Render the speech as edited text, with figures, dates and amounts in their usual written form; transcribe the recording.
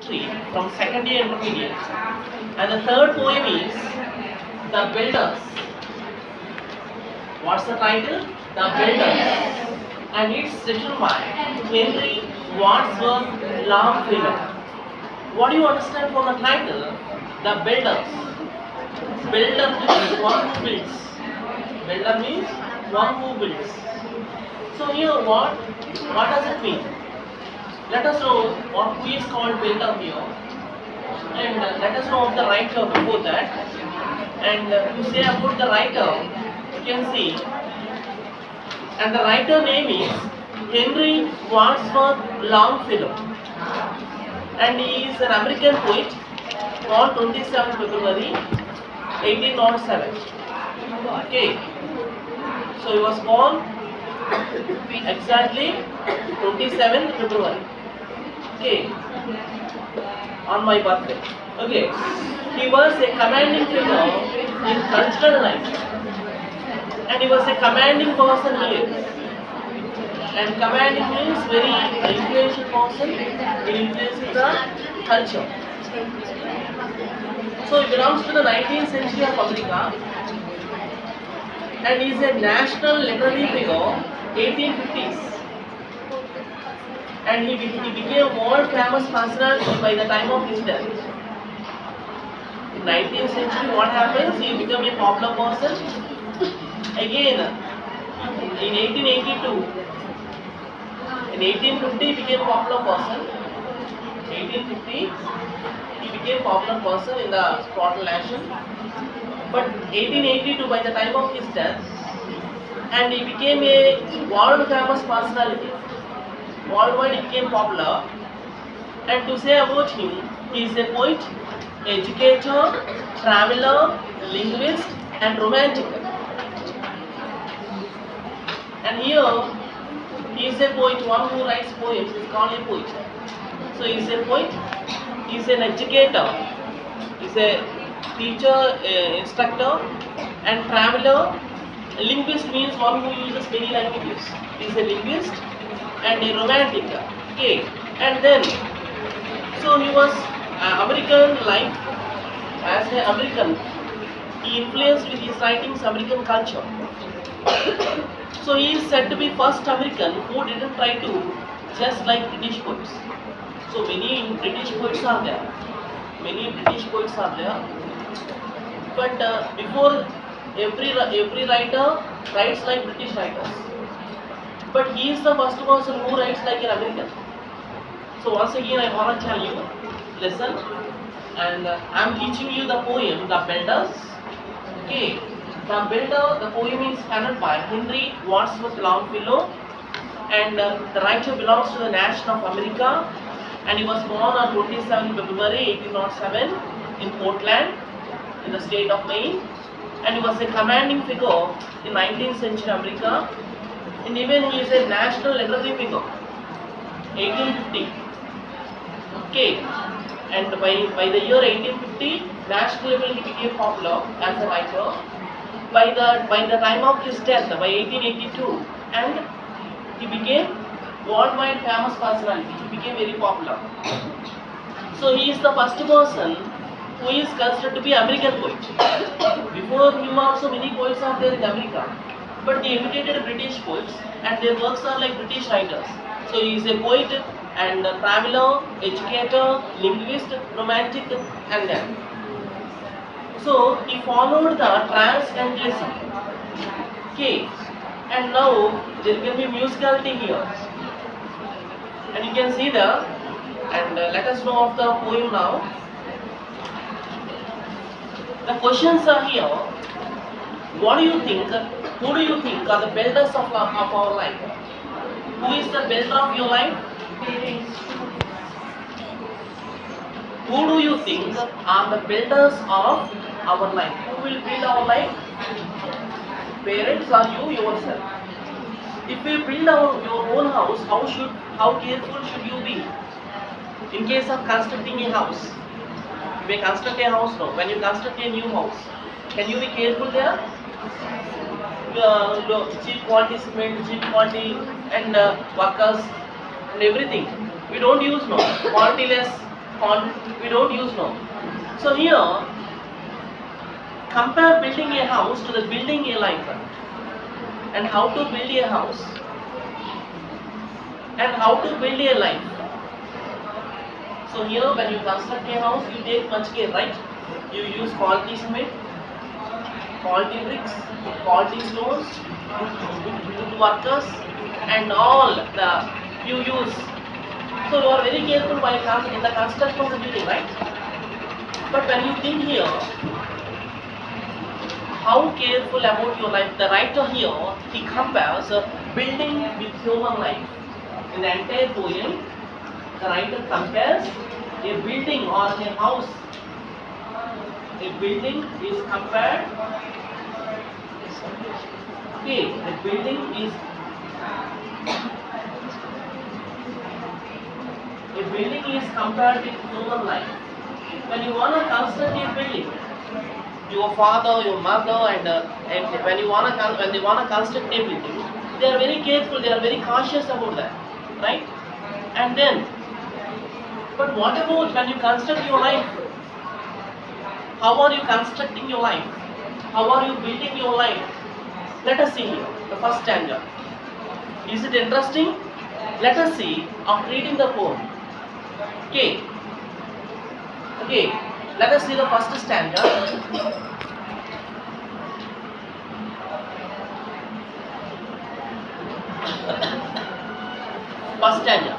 history from second year intermediate. And the third poem is The Builders. What's the title? The Builders. And it's written by Henry Wadsworth Longfellow. What do you understand from the title? The Builders. Builder means one who builds. Builder means one who builds. So here what does it mean? Let us know who is called builder here, and let us know of the writer before that. And to say about the writer, you can see, and the writer name is Henry Wadsworth Longfellow, and he is an American poet, born 27 February 1807. Okay, so he was born exactly 27 February. Okay, on my birthday. Okay, he was a commanding figure in cultural life, and he was a commanding person here. And commanding means very influential person in influencing the culture. So he belongs to the 19th century of America, and he is a national literary figure 1850s. And he became world famous personality by the time of his death. In 19th century, what happens? He became a popular person. Again, in 1882, in 1850 he became popular person. 1850 he became popular person in the total nation. But 1882, by the time of his death, and he became a world famous personality. Worldwide he became popular. And to say about him, he is a poet, educator, traveler, linguist, and romantic. And here he is a poet, one who writes poems is called a poet. So he is a poet, he is an educator, he is a teacher, instructor, and traveler. Linguist means one who uses many languages. He is a linguist and a romantic. Okay, and then so he was American life as an American. He influenced with his writings American culture. So he is said to be first American who didn't try to just like British poets. So many British poets are there. Many British poets are there. But before every writer writes like British writers. But he is the first person who writes like an American. So once again I want to tell you, listen, and I am teaching you the poem, The Builders. Okay, The Builder, the poem is penned by Henry Wadsworth Longfellow, and the writer belongs to the nation of America, and he was born on 27 February 1807 in Portland, in the state of Maine, and he was a commanding figure in 19th century America, and even he is a national literary figure, 1850. Okay, and by the year 1850, national level he became popular as a writer. By the time of his death, by 1882, and he became worldwide famous personality. He became very popular. So he is the first person who is considered to be American poet. Before him also many poets are there in America, but they imitated British poets and their works are like British writers. So he is a poet and a traveler, educator, linguist, romantic, and then. So he followed the transcendentalism. Okay, and now there will be musicality here. And you can see there, and let us know of the poem now. The questions are here. What do you think? Who do you think are the builders of our life? Who is the builder of your life? Who do you think are the builders of our life? Who will build our life? Parents or you yourself? If you build your own house, how careful should you be? In case of constructing a house, you may construct a house now. When you construct a new house, can you be careful there? Cheap quality cement, cheap quality and workers and everything. We don't use now. Quality less We don't use now. So here, compare building a house to the building a life, and how to build a house and how to build a life. So here, when you construct a house, you take much care, right? You use quality cement, quality bricks, quality stones, good workers, and all the you use. So you are very careful while in the construction of the building, right? But when you think here, how careful about your life? The writer here, he compares building with human life. In the entire poem, the writer compares a building or a house. A building is compared. Okay, the building is compared with human life. When you want to construct a building, your father, your mother, and when they want to construct a building, they are very careful. They are very cautious about that, right? And then, but what about when you construct your life? How are you constructing your life? How are you building your life? Let us see here, the first stanza. Is it interesting? Let us see after reading the poem. Okay. Let us see the first stanza. First stanza.